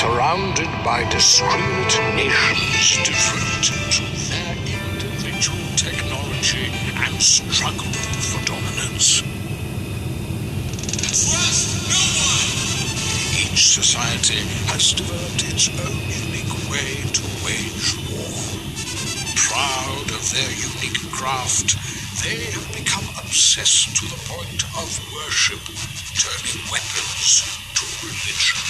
surrounded by discrete nations devoted to their individual technology and struggle for dominance. Trust no one! Each society has developed its own unique way to wage war. Proud of their unique craft, they have become obsessed to the point of worship, turning weapons to religion.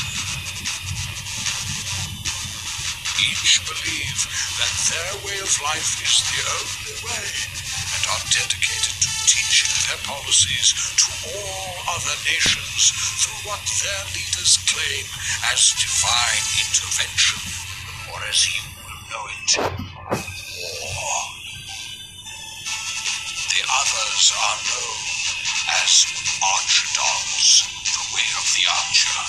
Each believe that their way of life is the only way and are dedicated to teaching their policies to all other nations through what their leaders claim as divine intervention, or as you will know it, war. The others are known as Archidons, the way of the archer,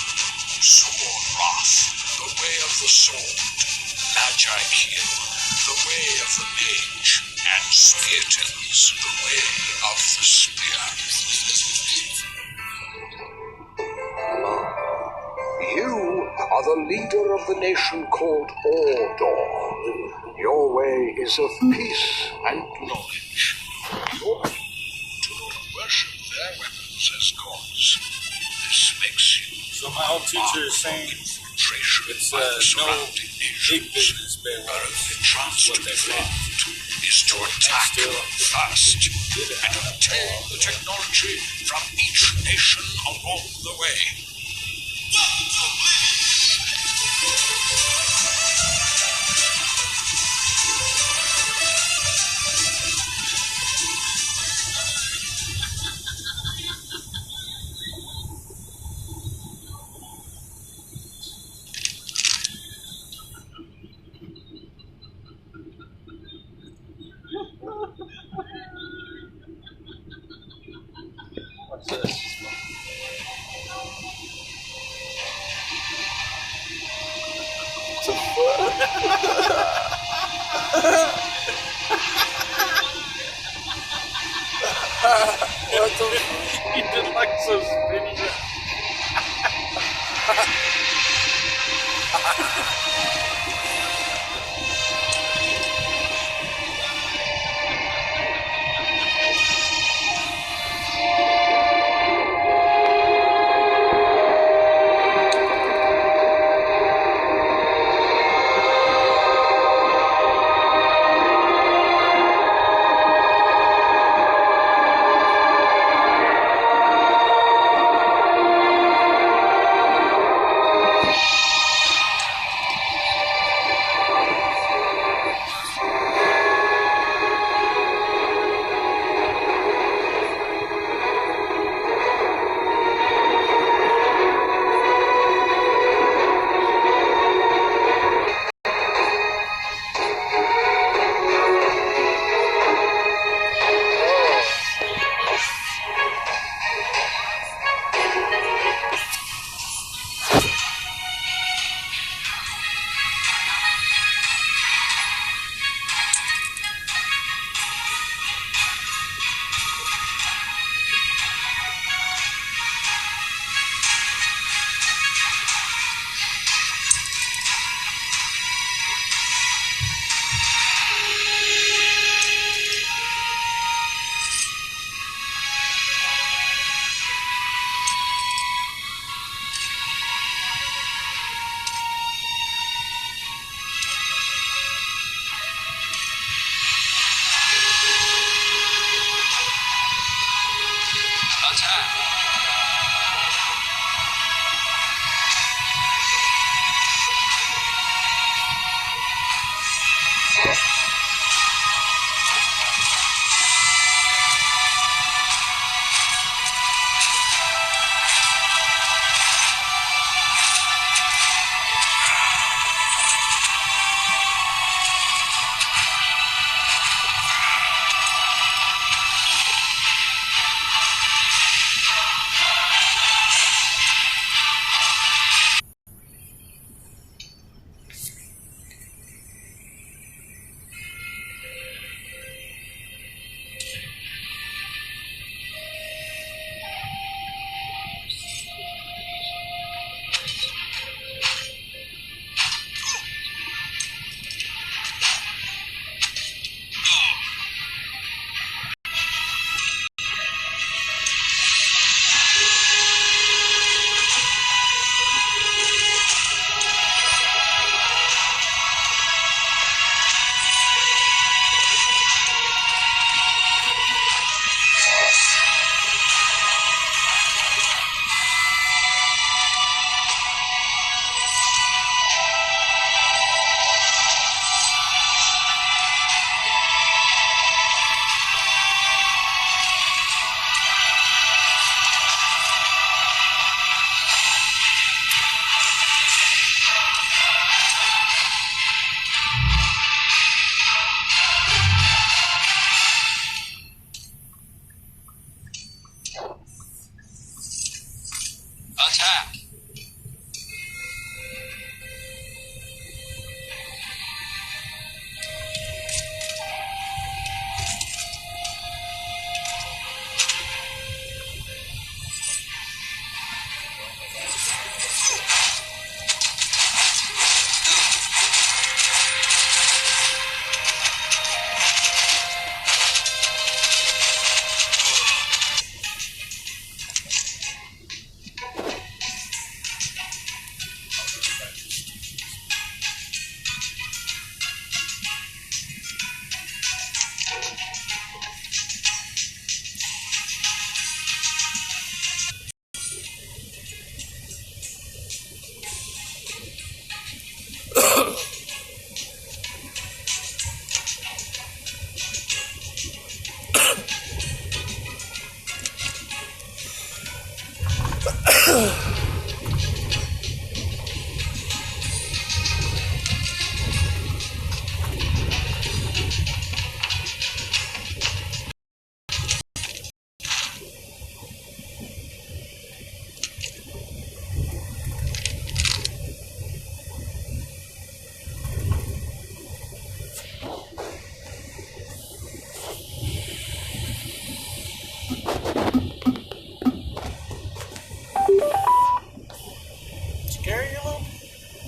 Sword Wrath, the way of the sword, Magikiel, the way of the mage, and Speartons, the way of the spear. You are the leader of the nation called Ordor. Your way is of peace and knowledge. Your people do not worship their weapons as gods. This makes you So my old teacher is saying it's no big business, but the chance to defend is to attack first and obtain the technology from each nation along the way. what's this? What the fuck? He did like so spinny.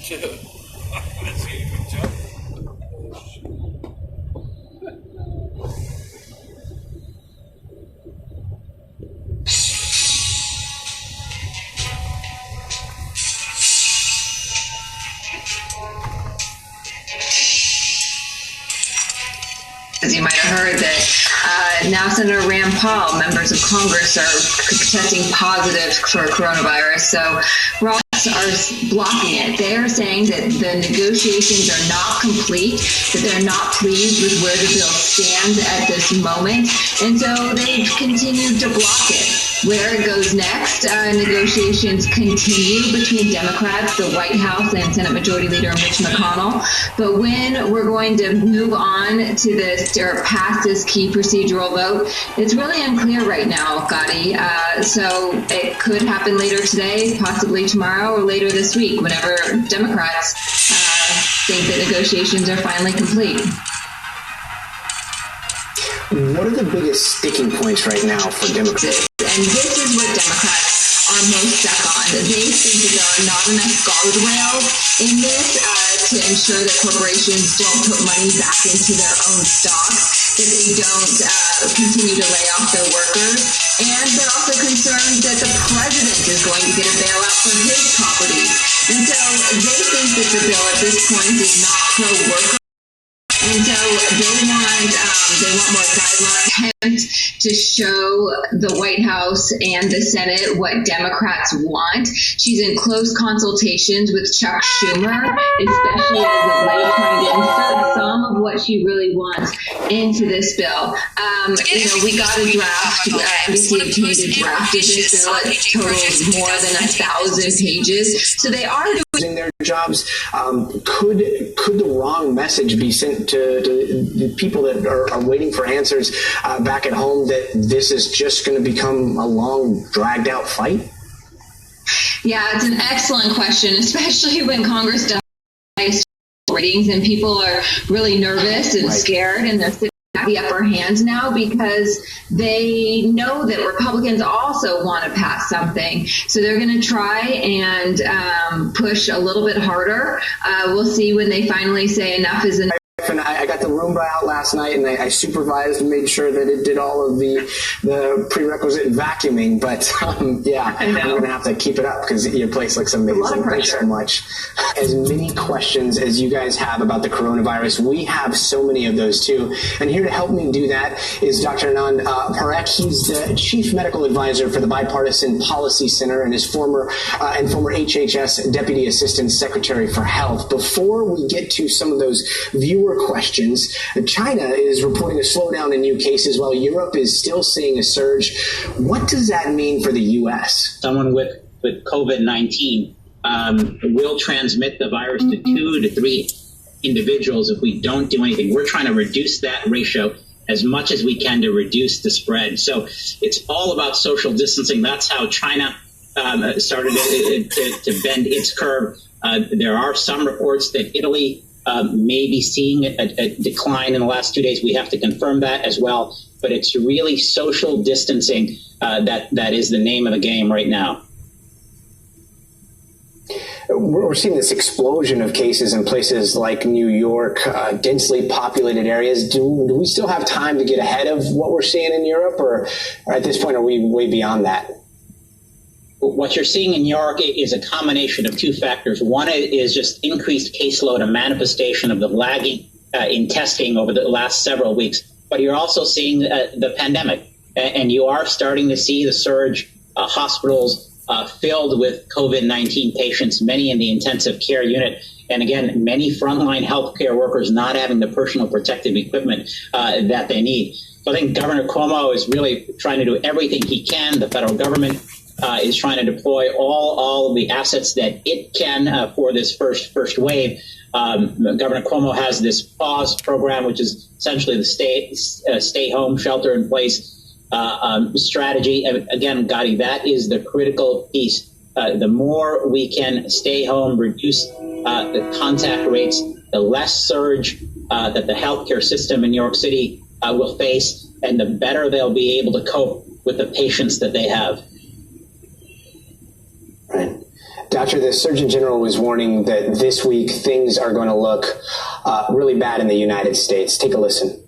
That's a good job. As you might have heard, that now Senator Rand Paul, members of Congress are testing positive for coronavirus. So Ross are blocking it. They are saying that the negotiations are not complete, that they're not pleased with where the bill stands at this moment, and so they've continued to block it. Where it goes next, negotiations continue between Democrats, the White House, and Senate Majority Leader Mitch McConnell. But when we're going to move on to this or pass this key procedural vote, it's really unclear right now, Gotti. So it could happen later today, possibly tomorrow, or later this week, whenever Democrats think that negotiations are finally complete. What are the biggest sticking points right now for Democrats? And this is what Democrats are most stuck on. They think that there are not enough guardrails in this to ensure that corporations don't put money back into their own stock, that they don't continue to lay off their workers, and they're also concerned that the president is going to get a bailout for his properties. And so they think that the bill at this point is not pro-worker. And so they want more guidelines to show the White House and the Senate what Democrats want. She's in close consultations with Chuck Schumer, especially as of late, trying to insert some of what she really wants into this bill. We got a draft. NBC obtained a draft of this bill. It totals more than 1,000 pages. So they are doing their jobs. Could the wrong message be sent to the people that are waiting for answers back at home, that this is just going to become a long, dragged out fight? Yeah, it's an excellent question, especially when Congress does ratings and people are really nervous and scared, and they're sitting at the upper hand now because they know that Republicans also want to pass something. So they're going to try and push a little bit harder. We'll see when they finally say enough is enough. And I got the Roomba out last night, and I supervised and made sure that it did all of the prerequisite vacuuming. But I'm going to have to keep it up because your place looks amazing. Thanks so much. As many questions as you guys have about the coronavirus, we have so many of those too. And here to help me do that is Dr. Anand Parekh. He's the Chief Medical Advisor for the Bipartisan Policy Center and is former HHS Deputy Assistant Secretary for Health. Before we get to some of those viewer questions, China is reporting a slowdown in new cases while Europe is still seeing a surge. What does that mean for the U.S.? Someone with COVID-19 will transmit the virus to 2 to 3 individuals if we don't do anything. We're trying to reduce that ratio as much as we can to reduce the spread. So it's all about social distancing. That's how China started to bend its curve. There are some reports that Italy may be seeing a decline in the last 2 days. We have to confirm that as well. But it's really social distancing that is the name of the game right now. We're seeing this explosion of cases in places like New York, densely populated areas. Do we still have time to get ahead of what we're seeing in Europe, or at this point are we way beyond that? What you're seeing in New York is a combination of two factors. One is just increased caseload, a manifestation of the lagging in testing over the last several weeks. But you're also seeing the pandemic, and you are starting to see the surge, hospitals filled with COVID-19 patients, many in the intensive care unit. And again, many frontline healthcare workers not having the personal protective equipment that they need. So I think Governor Cuomo is really trying to do everything he can. The federal government is trying to deploy all of the assets that it can for this first wave. Governor Cuomo has this pause program, which is essentially the stay home, shelter in place strategy. Again, Gotti, that is the critical piece. The more we can stay home, reduce the contact rates, the less surge that the healthcare system in New York City will face, and the better they'll be able to cope with the patients that they have. Right. Doctor, the Surgeon General was warning that this week things are going to look really bad in the United States. Take a listen.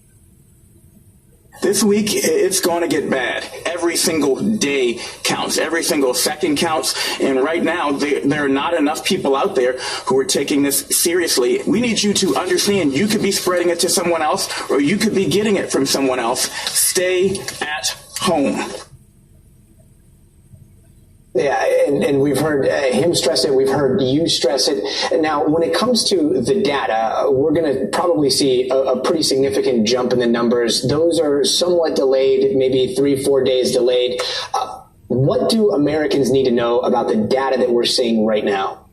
This week, it's going to get bad. Every single day counts. Every single second counts. And right now, there are not enough people out there who are taking this seriously. We need you to understand you could be spreading it to someone else, or you could be getting it from someone else. Stay at home. Yeah, and we've heard him stress it. We've heard you stress it. Now, when it comes to the data, we're going to probably see a pretty significant jump in the numbers. Those are somewhat delayed, maybe 3-4 days delayed. What do Americans need to know about the data that we're seeing right now?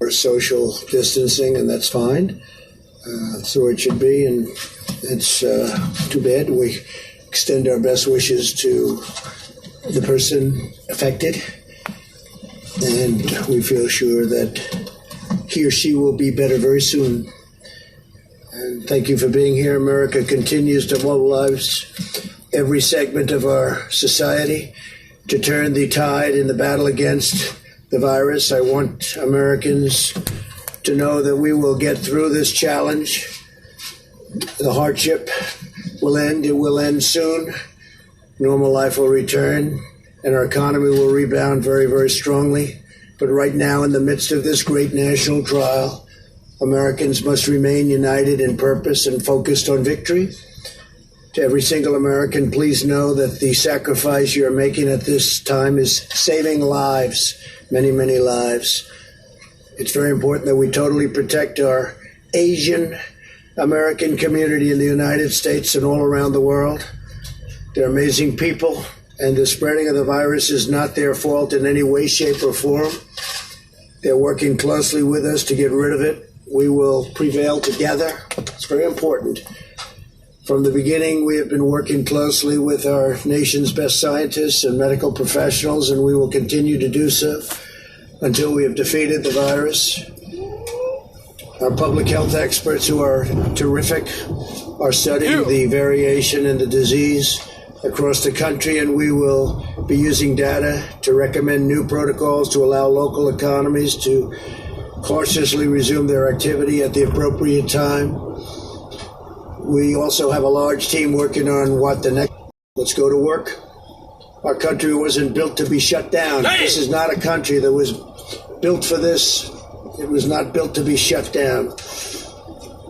We're social distancing, and that's fine. That's the way it should be, and it's too bad. We extend our best wishes to the person affected, and we feel sure that he or she will be better very soon. And thank you for being here. America continues to mobilize every segment of our society to turn the tide in the battle against the virus. I want Americans to know that we will get through this challenge. The hardship will end. It will end soon. Normal life will return, and our economy will rebound very, very strongly. But right now, in the midst of this great national trial, Americans must remain united in purpose and focused on victory. To every single American, please know that the sacrifice you're making at this time is saving lives, many, many lives. It's very important that we totally protect our Asian American community in the United States and all around the world. They're amazing people, and the spreading of the virus is not their fault in any way, shape, or form. They're working closely with us to get rid of it. We will prevail together. It's very important. From the beginning, we have been working closely with our nation's best scientists and medical professionals, and we will continue to do so until we have defeated the virus. Our public health experts, who are terrific, are studying the variation in the disease across the country, and we will be using data to recommend new protocols to allow local economies to cautiously resume their activity at the appropriate time. We also have a large team working on what the next. Let's go to work. Our country wasn't built to be shut down. This is not a country that was built for this. It was not built to be shut down.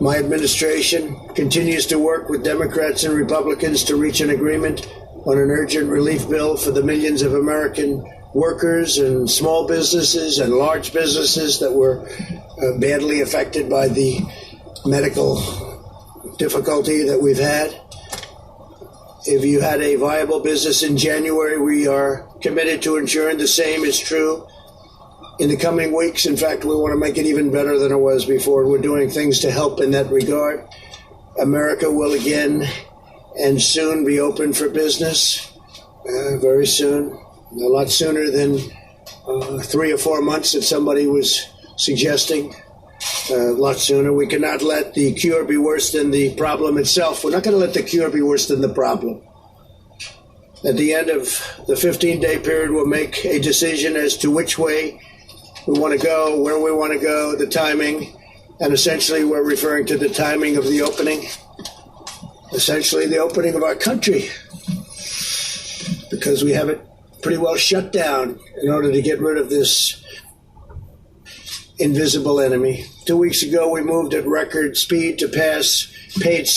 My administration continues to work with Democrats and Republicans to reach an agreement on an urgent relief bill for the millions of American workers and small businesses and large businesses that were badly affected by the medical difficulty that we've had. If you had a viable business in January, we are committed to ensuring the same is true in the coming weeks. In fact, we want to make it even better than it was before. We're doing things to help in that regard. America will again and soon be open for business, very soon, a lot sooner than 3 or 4 months that somebody was suggesting, a lot sooner. We cannot let the cure be worse than the problem itself. We're not going to let the cure be worse than the problem. At the end of the 15-day period, we'll make a decision as to which way we want to go, where we want to go, the timing, and essentially we're referring to the timing of the opening, essentially the opening of our country, because we have it pretty well shut down in order to get rid of this invisible enemy. 2 weeks ago, we moved at record speed to pass paid